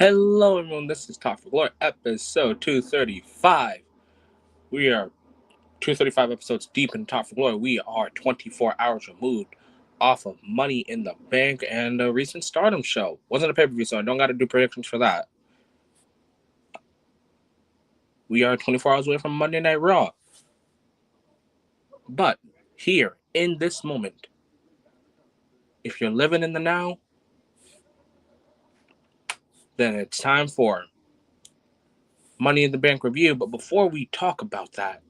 Hello, everyone. This is Talk for Glory, episode 235. We are 235 episodes deep in Talk for Glory. We are 24 hours removed off of Money in the Bank and a recent Stardom show. Wasn't a pay-per-view, so I don't got to do predictions for that. We are 24 hours away from Monday Night Raw. But here, in this moment, if you're living in the now, then it's time for Money in the Bank review. But before we talk about that,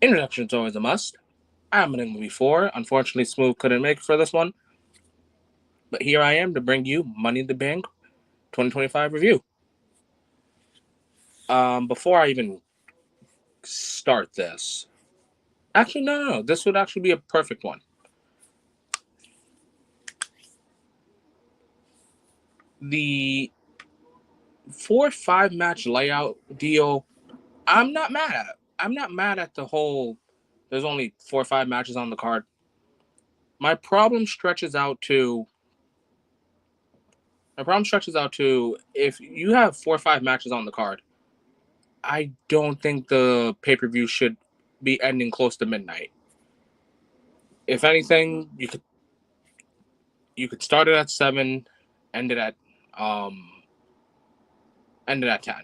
introduction is always a must. I'm an before. Unfortunately, Smoove couldn't make it for this one. But here I am to bring you Money in the Bank 2025 review. Before I even start this, actually, no. This would actually be a perfect one. The 4-5 match layout deal, I'm not mad at. I'm not mad at the whole, there's only 4 or 5 matches on the card. My problem stretches out to if you have 4 or 5 matches on the card, I don't think the pay-per-view should be ending close to midnight. If anything, you could start it at 7, end it at 10.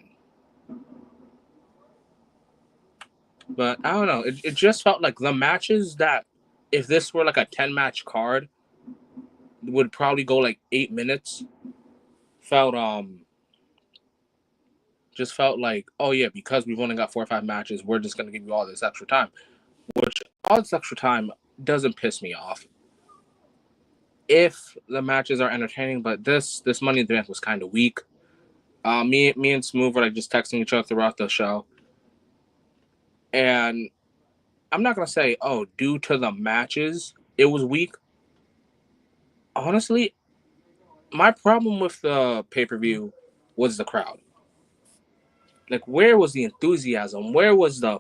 But I don't know. It just felt like the matches that, if this were like a 10-match card, would probably go like 8 minutes. Just felt like, oh yeah, because we've only got 4 or 5 matches, we're just gonna give you all this extra time. Which all this extra time doesn't piss me off if the matches are entertaining. But this Money in the Bank was kind of weak. Me and Smoove were like just texting each other throughout the show, and I'm not gonna say, oh, due to the matches, it was weak. Honestly, my problem with the pay-per-view was the crowd. Like, where was the enthusiasm? Where was the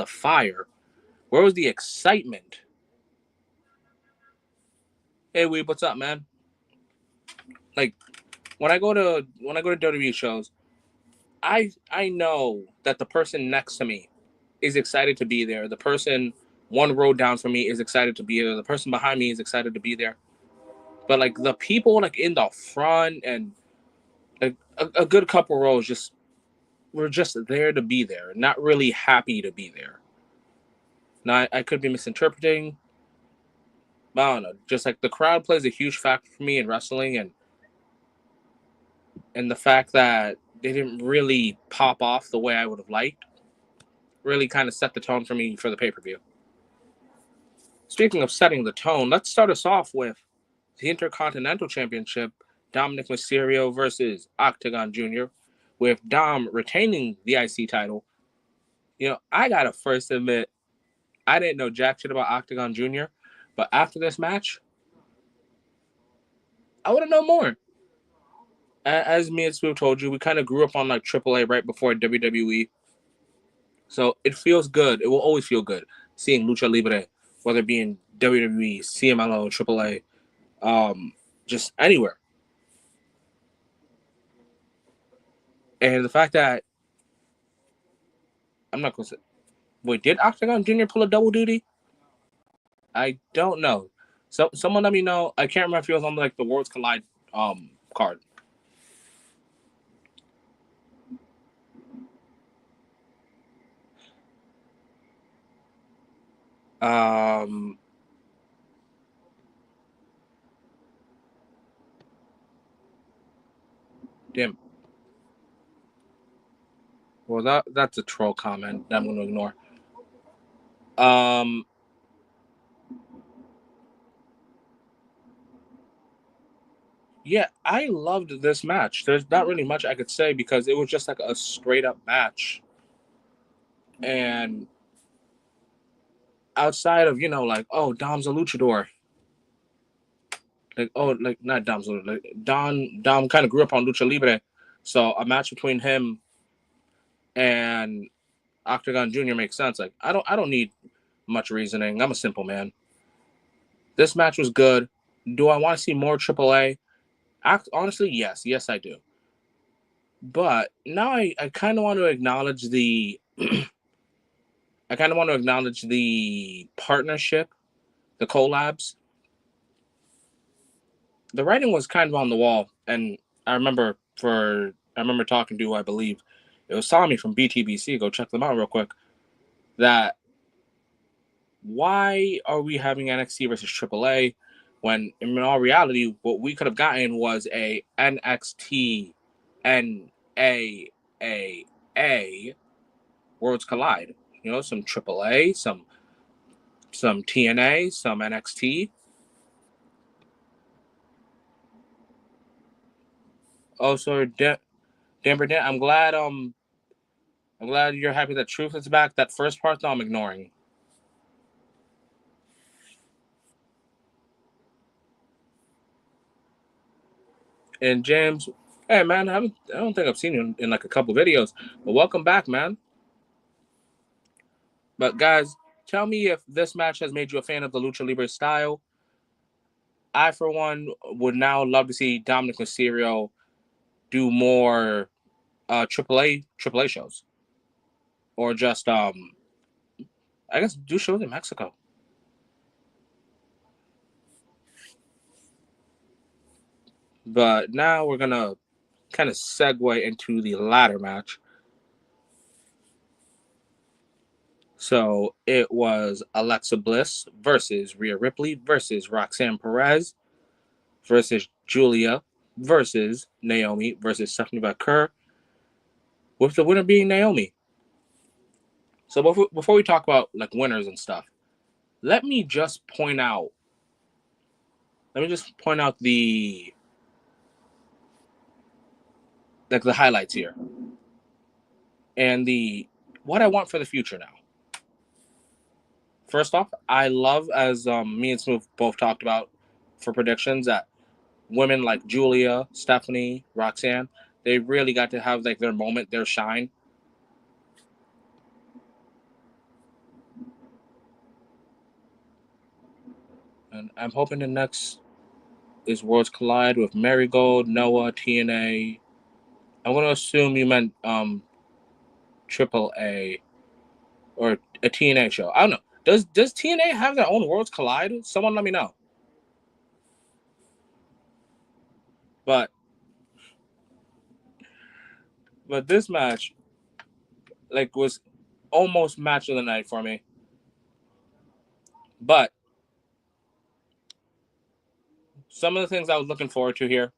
fire? Where was the excitement? Hey, Weeb, what's up, man? Like, when I go to WWE shows, I know that the person next to me is excited to be there. The person one row down from me is excited to be there. The person behind me is excited to be there. But like the people like in the front and like a good couple rows just were just there to be there, not really happy to be there. Now I could be misinterpreting. I don't know. Just like the crowd plays a huge factor for me in wrestling, and the fact that they didn't really pop off the way I would have liked really kind of set the tone for me for the pay-per-view. Speaking of setting the tone, let's start us off with the Intercontinental Championship, Dominic Mysterio versus Octagon Jr., with Dom retaining the IC title. You know, I gotta first admit, I didn't know jack shit about Octagon Jr., but after this match, I want to know more. As me and Smoove told you, we kind of grew up on like AAA right before WWE. So it feels good. It will always feel good seeing Lucha Libre, whether it be in WWE, CMLL, AAA, just anywhere. And the fact that I'm not going to say, wait, did Octagon Jr. pull a double duty? I don't know. So someone let me know. I can't remember if he was on like the Worlds Collide card. Damn. Well, that's a troll comment that I'm going to ignore. Yeah, I loved this match. There's not really much I could say because it was just like a straight up match. And outside of, like, oh, Dom's a luchador. Like, oh, like, not Dom's a luchador. Like, Dom kind of grew up on Lucha Libre. So a match between him and Octagon Jr. makes sense. Like, I don't need much reasoning. I'm a simple man. This match was good. Do I want to see more AAA? Honestly, yes. Yes, I do. But now I kind of want to acknowledge the I kind of want to acknowledge the partnership, the collabs. The writing was kind of on the wall, and I remember talking to, I believe it was Sami from BTBC. Go check them out real quick. That why are we having NXT versus AAA when in all reality what we could have gotten was a NXT NAAA Worlds Collide. You know, some AAA, some TNA, some NXT. Also, Denver, I'm glad you're happy that Truth is back. That first part, though, I'm ignoring. And James, hey man, I don't think I've seen you in like a couple videos, but welcome back, man. But guys, tell me if this match has made you a fan of the Lucha Libre style. I, for one, would now love to see Dominic Mysterio do more AAA shows, or just I guess do shows in Mexico. But now we're gonna kind of segue into the ladder match. So it was Alexa Bliss versus Rhea Ripley versus Roxanne Perez versus Julia versus Naomi versus Stephanie McCurr, with the winner being Naomi. So before we talk about like winners and stuff, let me just point out. Let me just point out the highlights here and the what I want for the future now. First off, I love, as me and Smoove both talked about for predictions, that women like Julia, Stephanie, Roxanne, they really got to have like their moment, their shine. And I'm hoping the next is Worlds Collide with Marigold, Noah, TNA. I'm gonna assume you meant Triple A or a TNA show. I don't know. Does TNA have their own Worlds Collide? Someone let me know. But this match like was almost match of the night for me. But some of the things I was looking forward to here.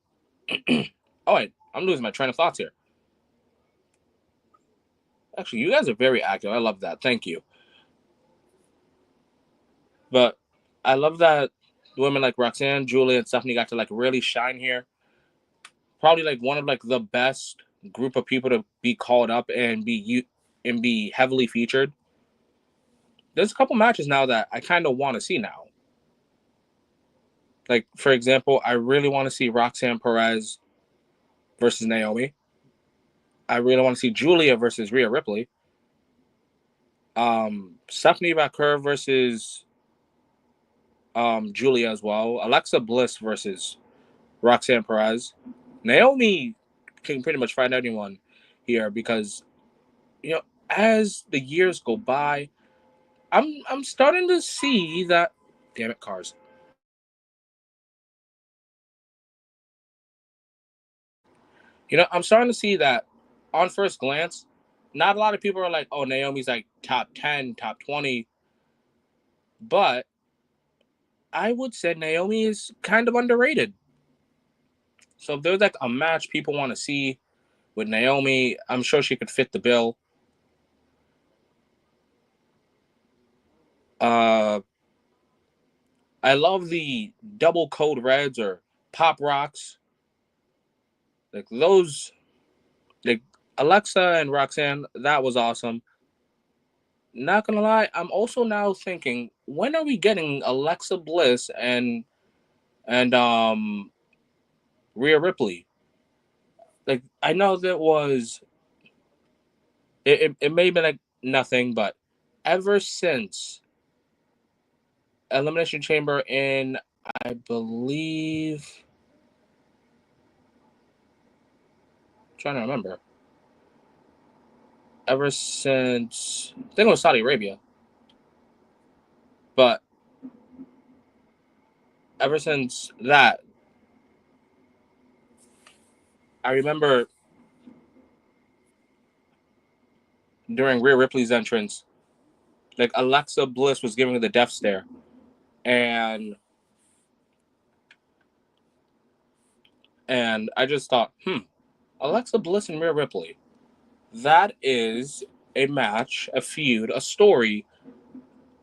Oh wait, I'm losing my train of thoughts here. Actually, you guys are very active. I love that. Thank you. But I love that women like Roxanne, Julia, and Stephanie got to like really shine here. Probably like one of like the best group of people to be called up and be heavily featured. There's a couple matches now that I kind of want to see now. Like for example, I really want to see Roxanne Perez versus Naomi. I really want to see Julia versus Rhea Ripley. Stephanie McCurr versus Julia as well. Alexa Bliss versus Roxanne Perez. Naomi can pretty much fight anyone here because as the years go by, I'm starting to see that. Damn it, cars. I'm starting to see that on first glance, not a lot of people are like, oh, Naomi's like top 10, top 20. But I would say Naomi is kind of underrated. So if there's like a match people want to see with Naomi, I'm sure she could fit the bill. Uh, I love the double code reds or pop rocks. Like those, like Alexa and Roxanne, that was awesome. Not gonna lie, I'm also now thinking, when are we getting Alexa Bliss and Rhea Ripley? Like I know that was it may have been like nothing, but ever since Elimination Chamber in, I believe, trying to remember. Ever since, I think it was Saudi Arabia. But ever since that, I remember during Rhea Ripley's entrance, like Alexa Bliss was giving her the death stare. And I just thought, Alexa Bliss and Rhea Ripley. That is a match, a feud, a story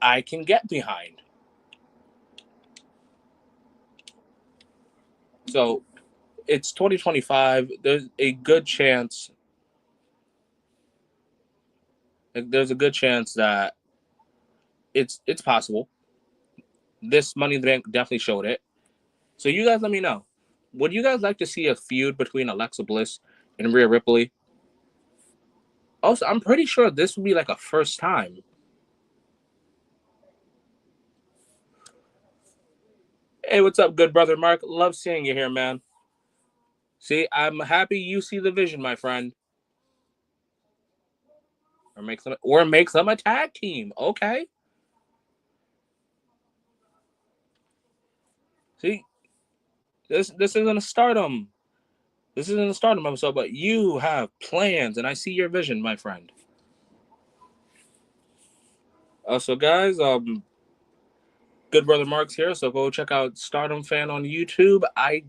I can get behind. So it's 2025. There's a good chance. There's a good chance that it's possible. This Money in the Bank definitely showed it. So you guys let me know. Would you guys like to see a feud between Alexa Bliss and Rhea Ripley? Also, I'm pretty sure this would be like a first time. Hey, what's up, good brother Mark? Love seeing you here, man. See, I'm happy you see the vision, my friend. Or make them a tag team. Okay. See, this isn't a stardom. This isn't a stardom episode, but you have plans, and I see your vision, my friend. So guys, good brother Mark's here, so go check out Stardom Fan on YouTube. I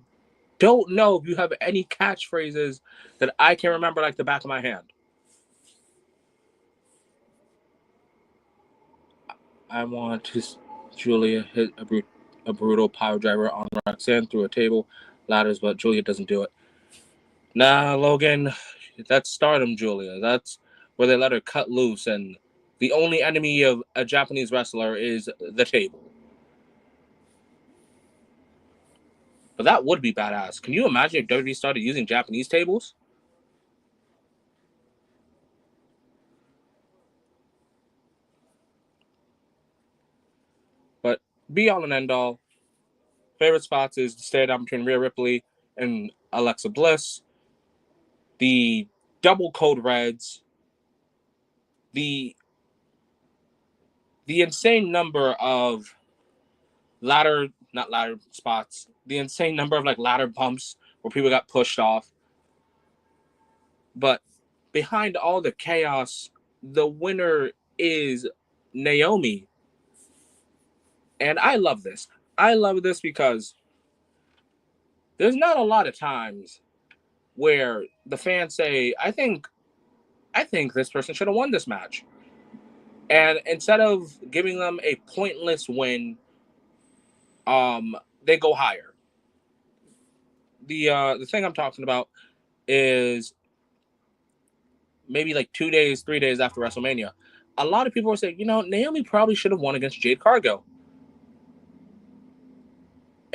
don't know if you have any catchphrases that I can remember like the back of my hand. I want to Julia hit a brutal power driver on Roxanne through a table, ladders, but Julia doesn't do it. Nah, Logan, that's Stardom, Julia. That's where they let her cut loose, and the only enemy of a Japanese wrestler is the table. But that would be badass. Can you imagine if WWE started using Japanese tables? But be all and end all. Favorite spots is the stare down between Rhea Ripley and Alexa Bliss, the double code reds, the insane number of not ladder spots, the insane number of like ladder bumps where people got pushed off. But behind all the chaos, the winner is Naomi. And I love this. I love this because there's not a lot of times where the fans say, I think this person should have won this match. And instead of giving them a pointless win, they go higher. The thing I'm talking about is maybe like 2 days, 3 days after WrestleMania. A lot of people were saying, Naomi probably should have won against Jade Cargill.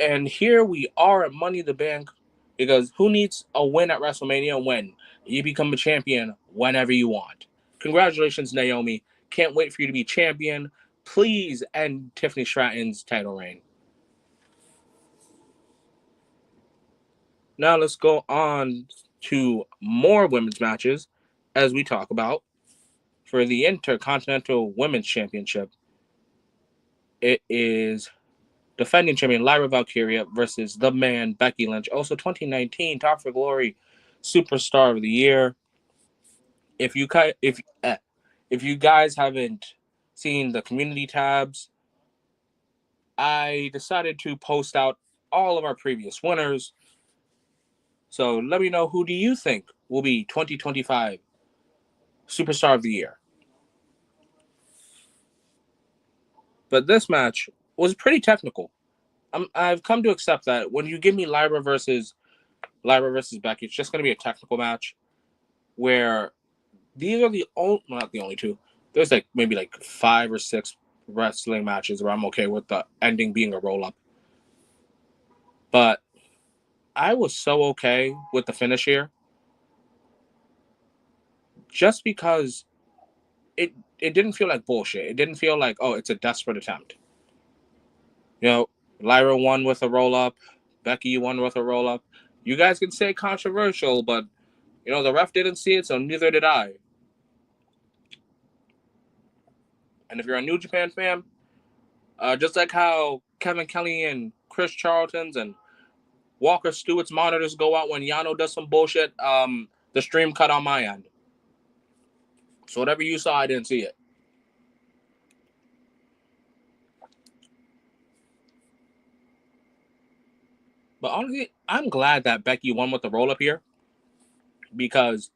And here we are at Money in the Bank, because who needs a win at WrestleMania when you become a champion whenever you want? Congratulations, Naomi. Can't wait for you to be champion. Please end Tiffany Stratton's title reign. Now let's go on to more women's matches as we talk about for the Intercontinental Women's Championship. It is defending champion Lyra Valkyria versus the man Becky Lynch. Also 2019 Top for Glory Superstar of the Year. If you guys haven't seen the community tabs, I decided to post out all of our previous winners. So let me know, who do you think will be 2025 Superstar of the Year? But this match was pretty technical. I've come to accept that when you give me Lyra versus Becky, it's just going to be a technical match where these are not the only two. There's maybe 5 or 6 wrestling matches where I'm okay with the ending being a roll up. But I was so okay with the finish here, just because it didn't feel like bullshit. It didn't feel like, oh, it's a desperate attempt. Lyra won with a roll up. Becky won with a roll up. You guys can say controversial, but The ref didn't see it, so neither did I. And if you're a New Japan fan, just like how Kevin Kelly and Chris Charlton's and Walker Stewart's monitors go out when Yano does some bullshit, the stream cut on my end. So whatever you saw, I didn't see it. But honestly, I'm glad that Becky won with the roll-up here because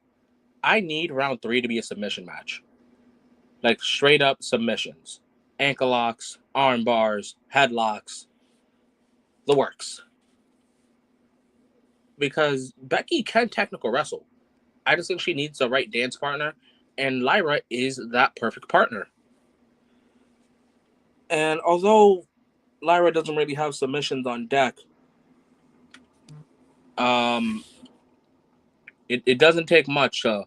I need round 3 to be a submission match. Like, straight-up submissions. Ankle locks, arm bars, headlocks, the works. Because Becky can technical wrestle. I just think she needs the right dance partner, and Lyra is that perfect partner. And although Lyra doesn't really have submissions on deck, it doesn't take much to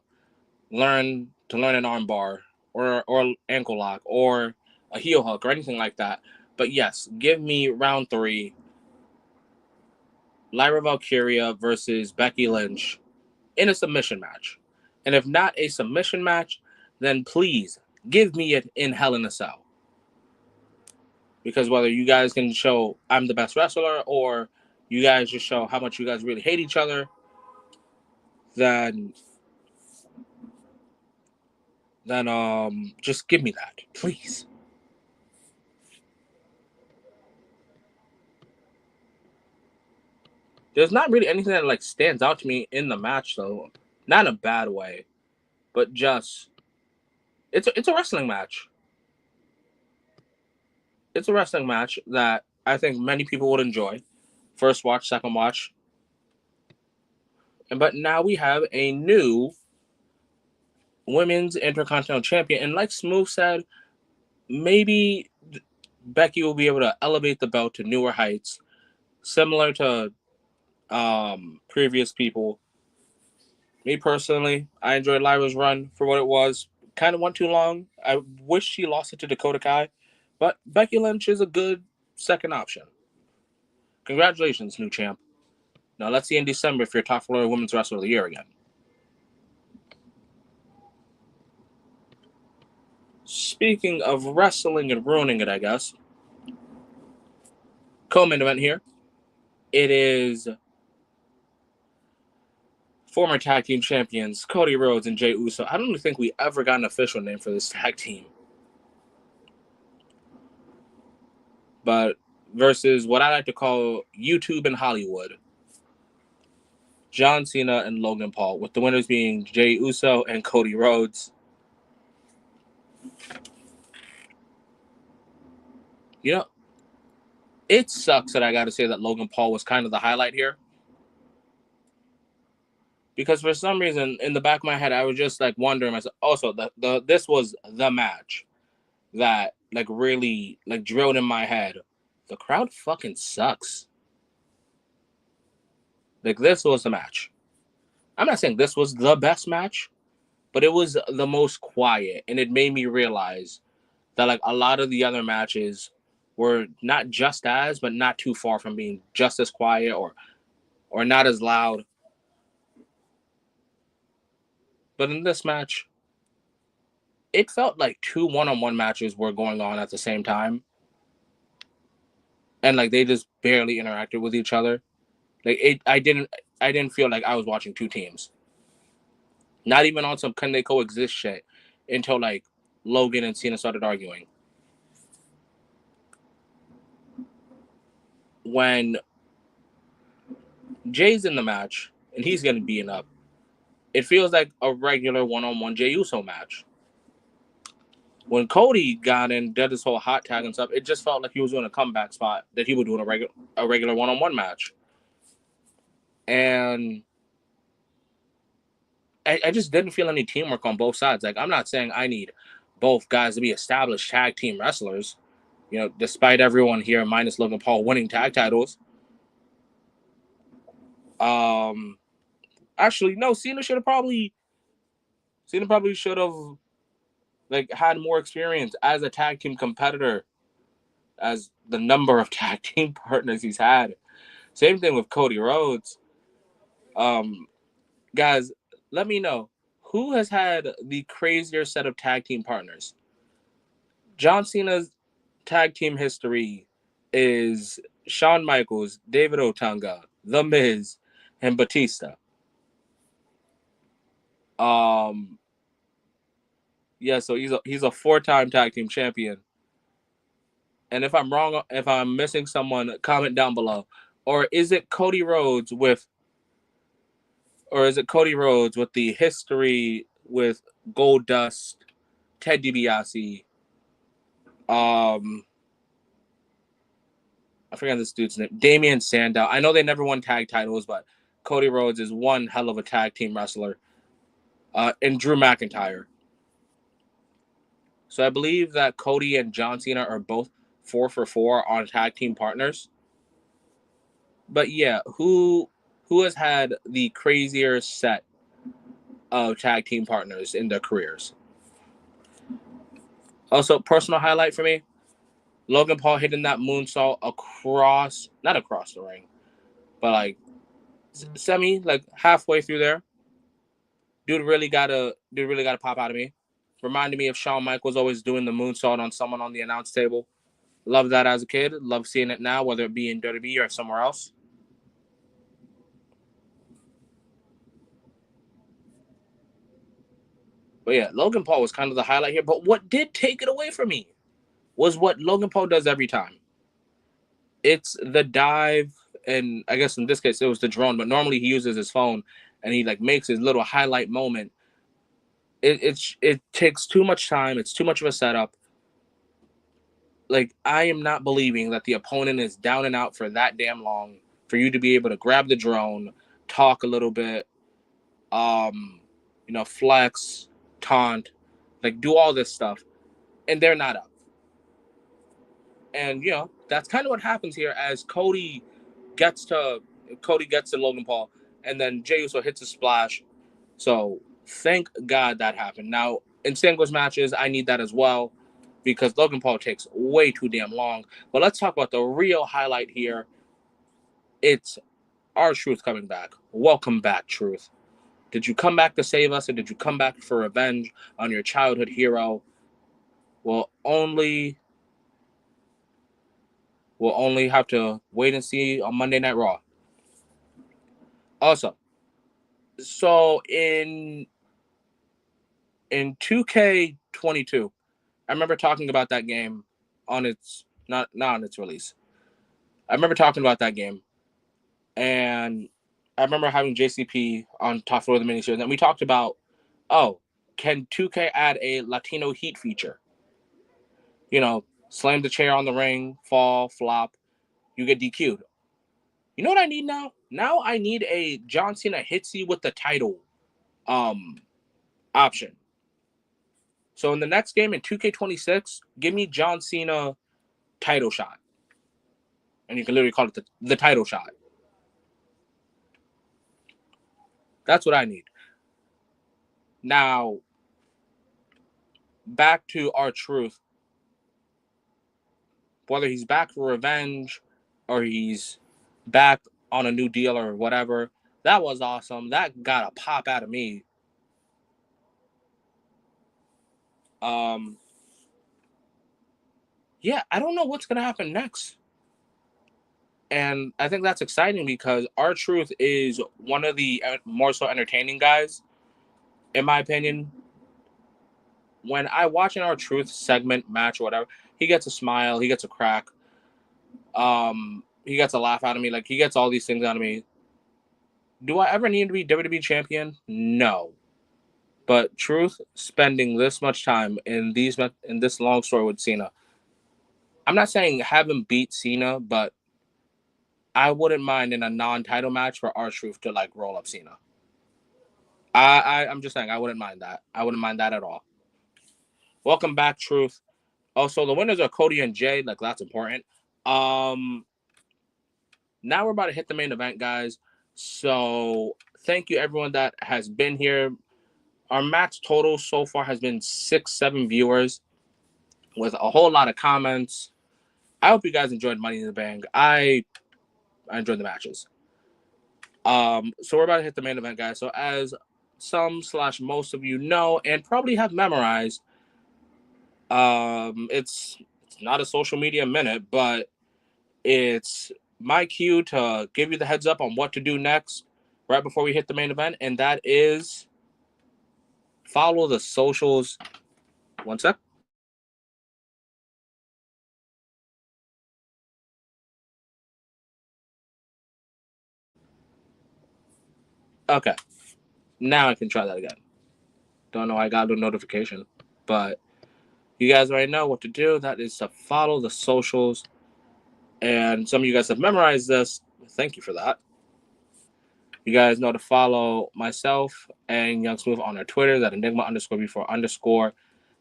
learn an arm bar or ankle lock or a heel hook or anything like that. But yes, give me round 3, Lyra Valkyria versus Becky Lynch in a submission match. And if not a submission match, then please give me it in Hell in a Cell. Because whether you guys can show I'm the best wrestler or you guys just show how much you guys really hate each other, then just give me that, please. There's not really anything that like stands out to me in the match though. Not in a bad way, but just it's a wrestling match. It's a wrestling match that I think many people would enjoy. First watch, second watch. But now we have a new women's intercontinental champion. And like Smoove said, maybe Becky will be able to elevate the belt to newer heights, similar to previous people. Me personally, I enjoyed Lyra's run for what it was. Kind of went too long. I wish she lost it to Dakota Kai, but Becky Lynch is a good second option. Congratulations, new champ. Now let's see in December if you're top Florida Women's Wrestler of the Year again. Speaking of wrestling and ruining it, I guess. Co-main event here. It is former tag team champions Cody Rhodes and Jey Uso. I don't even think we ever got an official name for this tag team. But versus what I like to call YouTube and Hollywood, John Cena and Logan Paul, with the winners being Jey Uso and Cody Rhodes. It sucks that I got to say that Logan Paul was kind of the highlight here. Because for some reason, in the back of my head, I was just like wondering myself. Also, this was the match that like really like drilled in my head. The crowd fucking sucks. Like, this was the match. I'm not saying this was the best match, but it was the most quiet, and it made me realize that like a lot of the other matches were not just as, but not too far from being just as quiet or not as loud. But in this match, it felt like 2 one-on-one matches were going on at the same time. And like they just barely interacted with each other. Like I didn't feel like I was watching 2 teams. Not even on some can they coexist shit until like Logan and Cena started arguing. When Jay's in the match and he's getting beaten up, it feels like a regular one-on-one Jey Uso match. When Cody got in, did this whole hot tag and stuff, it just felt like he was doing a comeback spot that he would do in a regular one-on-one match. And I just didn't feel any teamwork on both sides. Like, I'm not saying I need both guys to be established tag team wrestlers, despite everyone here minus Logan Paul winning tag titles. Actually, no, Cena probably should have like had more experience as a tag team competitor, as the number of tag team partners he's had. Same thing with Cody Rhodes. Guys, let me know who has had the crazier set of tag team partners. John Cena's tag team history is Shawn Michaels, David Otunga, The Miz, and Batista. Um, yeah, so he's a 4-time tag team champion. And if I'm wrong, if I'm missing someone, comment down below. Or is it Cody Rhodes with, or is it Cody Rhodes with the history with Goldust, Ted DiBiase, um, I forget this dude's name, Damian Sandow. I know they never won tag titles, but Cody Rhodes is one hell of a tag team wrestler. And Drew McIntyre. So I believe that Cody and John Cena are both 4 for 4 on tag team partners. But yeah, who has had the crazier set of tag team partners in their careers? Also, personal highlight for me, Logan Paul hitting that moonsault across, not across the ring, but like like halfway through there. Dude really gotta pop out of me. Reminded me of Shawn Michaels always doing the moonsault on someone on the announce table. Love that as a kid. Love seeing it now, whether it be in WWE or somewhere else. But yeah, Logan Paul was kind of the highlight here. But what did take it away from me was what Logan Paul does every time. It's the dive, and I guess in this case it was the drone, but normally he uses his phone and he like makes his little highlight moment. It takes too much time. It's too much of a setup. Like, I am not believing that the opponent is down and out for that damn long for you to be able to grab the drone, talk a little bit, flex, taunt, like do all this stuff, and they're not up. And that's kind of what happens here as Cody gets to Logan Paul, and then Jey Uso hits a splash. So thank God that happened. Now in singles matches, I need that as well because Logan Paul takes way too damn long. But let's talk about the real highlight here. It's R-Truth coming back. Welcome back, Truth. Did you come back to save us, or did you come back for revenge on your childhood hero? We'll only have to wait and see on Monday Night Raw. Also, so in 2K22, I remember talking about that game on its not on its release. I remember talking about that game, and I remember having JCP on Top Floor of the Miniseries, and we talked about, can 2K add a Latino Heat feature? Slam the chair on the ring, fall, flop, you get DQ'd. You know what I need now? Now I need a John Cena hits you with the title option. So in the next game in 2K26, give me John Cena title shot. And you can literally call it the title shot. That's what I need. Now, back to R-Truth. Whether he's back for revenge or he's back on a new deal or whatever, that was awesome. That got a pop out of me. Yeah, I don't know what's going to happen next. And I think that's exciting because R-Truth is one of the more so entertaining guys, in my opinion. When I watch an R-Truth segment, match, or whatever, he gets a smile, he gets a crack, he gets a laugh out of me. Like, he gets all these things out of me. Do I ever need to be WWE champion? No. But Truth spending this much time in this long story with Cena, I'm not saying have him beat Cena, but I wouldn't mind in a non-title match for R-Truth to like roll up Cena. I'm just saying I wouldn't mind that. I wouldn't mind that at all. Welcome back, Truth. Also, the winners are Cody and Jay. Like, that's important. Now we're about to hit the main event, guys. So thank you everyone that has been here. Our max total so far has been 6-7 viewers with a whole lot of comments. I hope you guys enjoyed Money in the Bank. I enjoyed the matches. So we're about to hit the main event, guys. So as some/most of you know and probably have memorized. It's not a social media minute, but it's my cue to give you the heads up on what to do next right before we hit the main event, and that is follow the socials. One sec. Okay, now I can try that again. Don't know, I got a notification, but you guys already know what to do. That is to follow the socials, and some of you guys have memorized this. Thank you for that. You guys know to follow myself and Young Smoove on our Twitter. That Enigma_before_.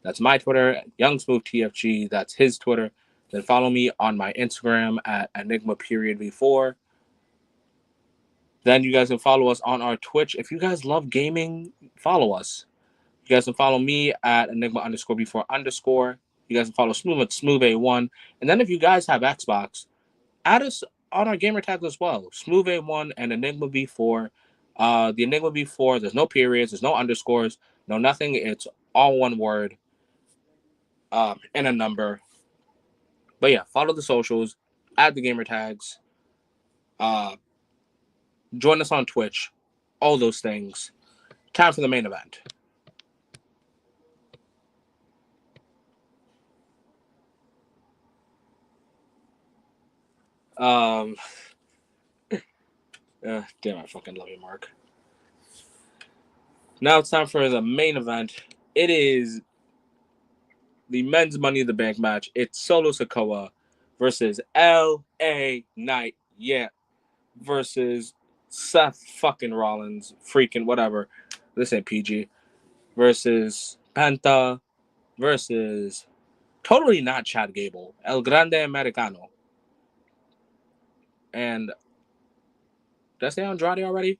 That's my Twitter. Young Smoove TFG. That's his Twitter. Then follow me on my Instagram at Enigma_V4. Then you guys can follow us on our Twitch. If you guys love gaming, follow us. You guys can follow me at Enigma_before_. You guys can follow Smoove at Smoove A1. And then if you guys have Xbox, add us on our gamer tags as well. Smoove A1 and Enigma V4. The Enigma V4, there's no periods, there's no underscores, no nothing. It's all one word and a number. But yeah, follow the socials, add the gamer tags, join us on Twitch, all those things. Time for the main event. Damn, I fucking love you, Mark. Now it's time for the main event. It is the men's Money in the Bank match. It's Solo Sikoa versus L.A. Knight. Yeah. Versus Seth fucking Rollins. Freaking whatever. This ain't PG. Versus Penta. Versus totally not Chad Gable. El Grande Americano. And did I say Andrade already?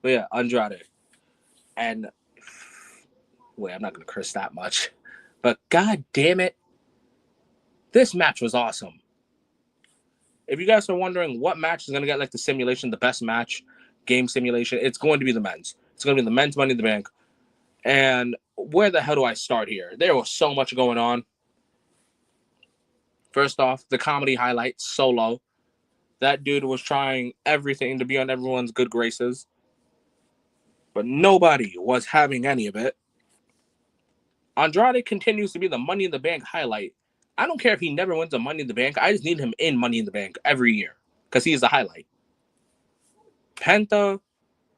But yeah, Andrade. And wait, I'm not gonna curse that much. But god damn it. This match was awesome. If you guys are wondering what match is going to get like the simulation, the best match, game simulation, it's going to be the men's. It's going to be the men's Money in the Bank. And where the hell do I start here? There was so much going on. First off, the comedy highlight, Solo. That dude was trying everything to be on everyone's good graces. But nobody was having any of it. Andrade continues to be the Money in the Bank highlight. I don't care if he never wins a Money in the Bank. I just need him in Money in the Bank every year. Because he is the highlight. Penta,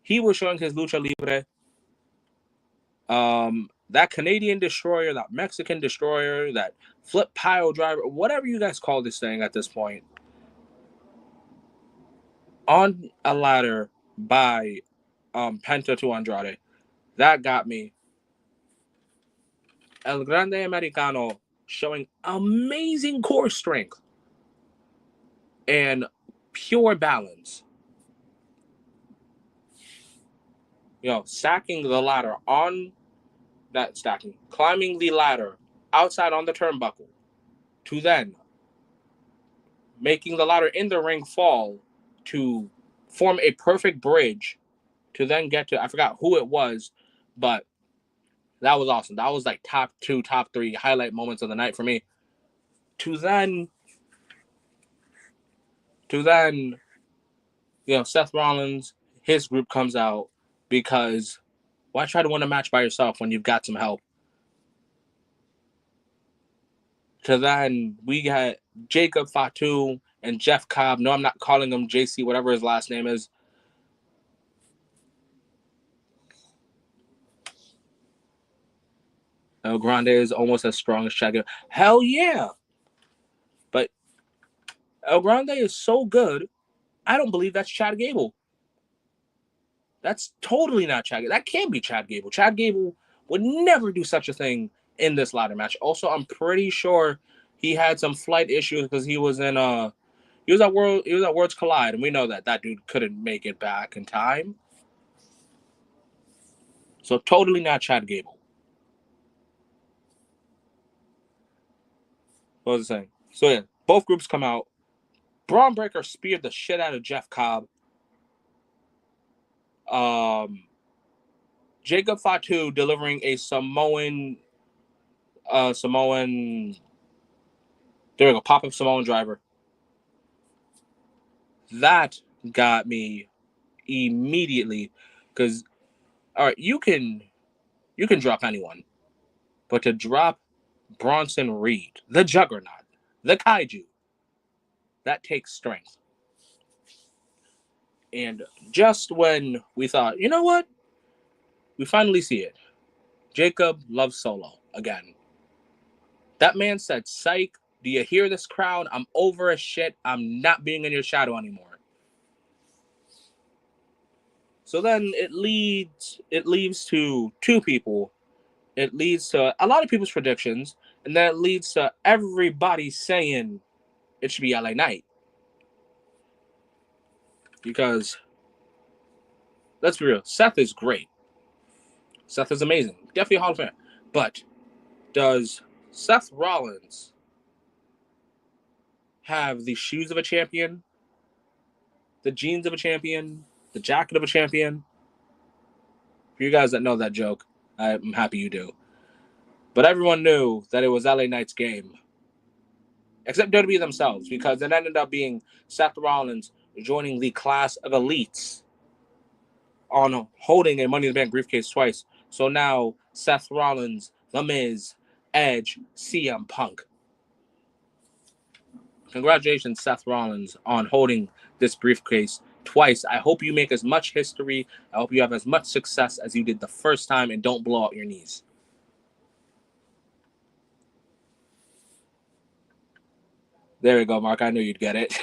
he was showing his lucha libre. That Canadian destroyer, that Mexican destroyer, that flip pile driver, whatever you guys call this thing at this point, on a ladder by Penta to Andrade. That got me. El Grande Americano showing amazing core strength and pure balance. You know, stacking the ladder on that stacking, climbing the ladder outside on the turnbuckle to then making the ladder in the ring fall to form a perfect bridge to then get to, I forgot who it was, but that was awesome. That was like top 2, top 3 highlight moments of the night for me. To then, Seth Rollins, his group comes out because why try to win a match by yourself when you've got some help? To then, we got Jacob Fatu and Jeff Cobb. No, I'm not calling him JC, whatever his last name is. El Grande is almost as strong as Chad Gable. Hell yeah! But El Grande is so good, I don't believe that's Chad Gable. That's totally not Chad Gable. That can't be Chad Gable. Chad Gable would never do such a thing in this ladder match. Also, I'm pretty sure he had some flight issues because he was at Worlds Collide, and we know that dude couldn't make it back in time. So totally not Chad Gable. What was I saying? So yeah, both groups come out. Braun Breaker speared the shit out of Jeff Cobb. Jacob Fatu delivering a Samoan, there we go, pop-up Samoan driver. That got me immediately, because, all right, you can drop anyone, but to drop Bronson Reed, the Juggernaut, the Kaiju, that takes strength. And just when we thought, you know what, we finally see it, Jacob loves Solo again. That man said, "Psych, do you hear this crowd? I'm over as shit. I'm not being in your shadow anymore." So then it leads to two people. It leads to a lot of people's predictions, and then it leads to everybody saying it should be LA Knight. Because, let's be real, Seth is great. Seth is amazing. Definitely a Hall of Fame. But does Seth Rollins have the shoes of a champion, the jeans of a champion, the jacket of a champion? For you guys that know that joke, I'm happy you do. But everyone knew that it was LA Knight's game. Except WWE themselves, because it ended up being Seth Rollins joining the class of elites on holding a Money in the Bank briefcase twice. So now Seth Rollins, The Miz, Edge, CM Punk. Congratulations, Seth Rollins, on holding this briefcase twice. I hope you make as much history. I hope you have as much success as you did the first time and don't blow out your knees. There we go, Mark. I knew you'd get it.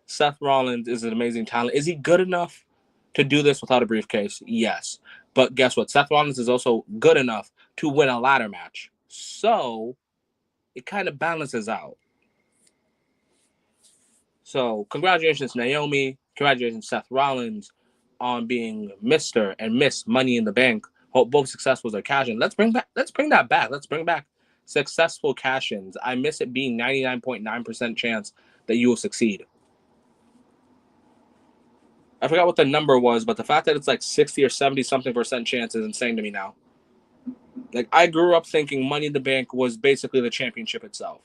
Seth Rollins is an amazing talent. Is he good enough to do this without a briefcase? Yes. But guess what? Seth Rollins is also good enough to win a ladder match. So it kind of balances out. So congratulations, Naomi. Congratulations, Seth Rollins, on being Mr. and Miss Money in the Bank. Hope both successful as cash-in. Let's bring that back. Let's bring back successful cash-ins. I miss it being 99.9% chance that you will succeed. I forgot what the number was, but the fact that it's like 60 or 70 something percent chance is insane to me now. Like, I grew up thinking Money in the Bank was basically the championship itself.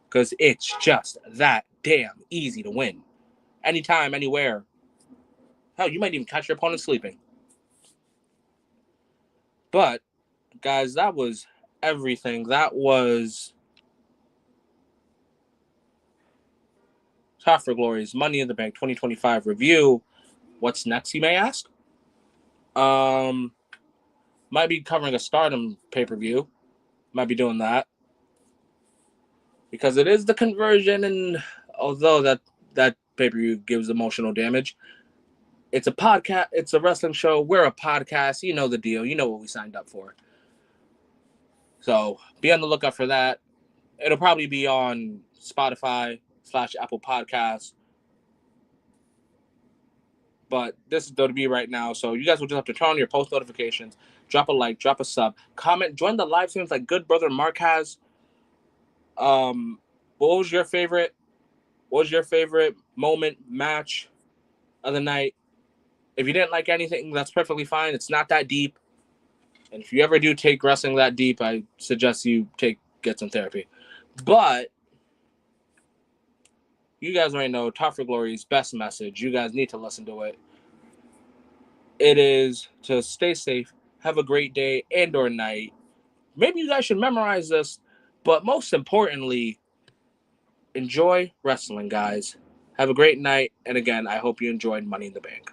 Because it's just that damn easy to win. Anytime, anywhere. Hell, you might even catch your opponent sleeping. But, guys, that was everything. That was Top for Glory's Money in the Bank 2025 review. What's next, you may ask? Might be covering a Stardom pay-per-view. Might be doing that. Because it is the conversion, and although that pay-per-view gives emotional damage, it's a podcast, it's a wrestling show, we're a podcast, you know the deal, you know what we signed up for. So be on the lookout for that. It'll probably be on Spotify / Apple Podcasts. But this is WWE right now, so you guys will just have to turn on your post notifications, drop a like, drop a sub, comment, join the live streams like good brother Mark has. What was your favorite moment, match of the night? If you didn't like anything, that's perfectly fine. It's not that deep. And if you ever do take wrestling that deep, I suggest you get some therapy. But you guys already know Top for Glory's best message. You guys need to listen to it. It is to stay safe, have a great day and or night. Maybe you guys should memorize this, but most importantly, enjoy wrestling, guys. Have a great night. And again, I hope you enjoyed Money in the Bank.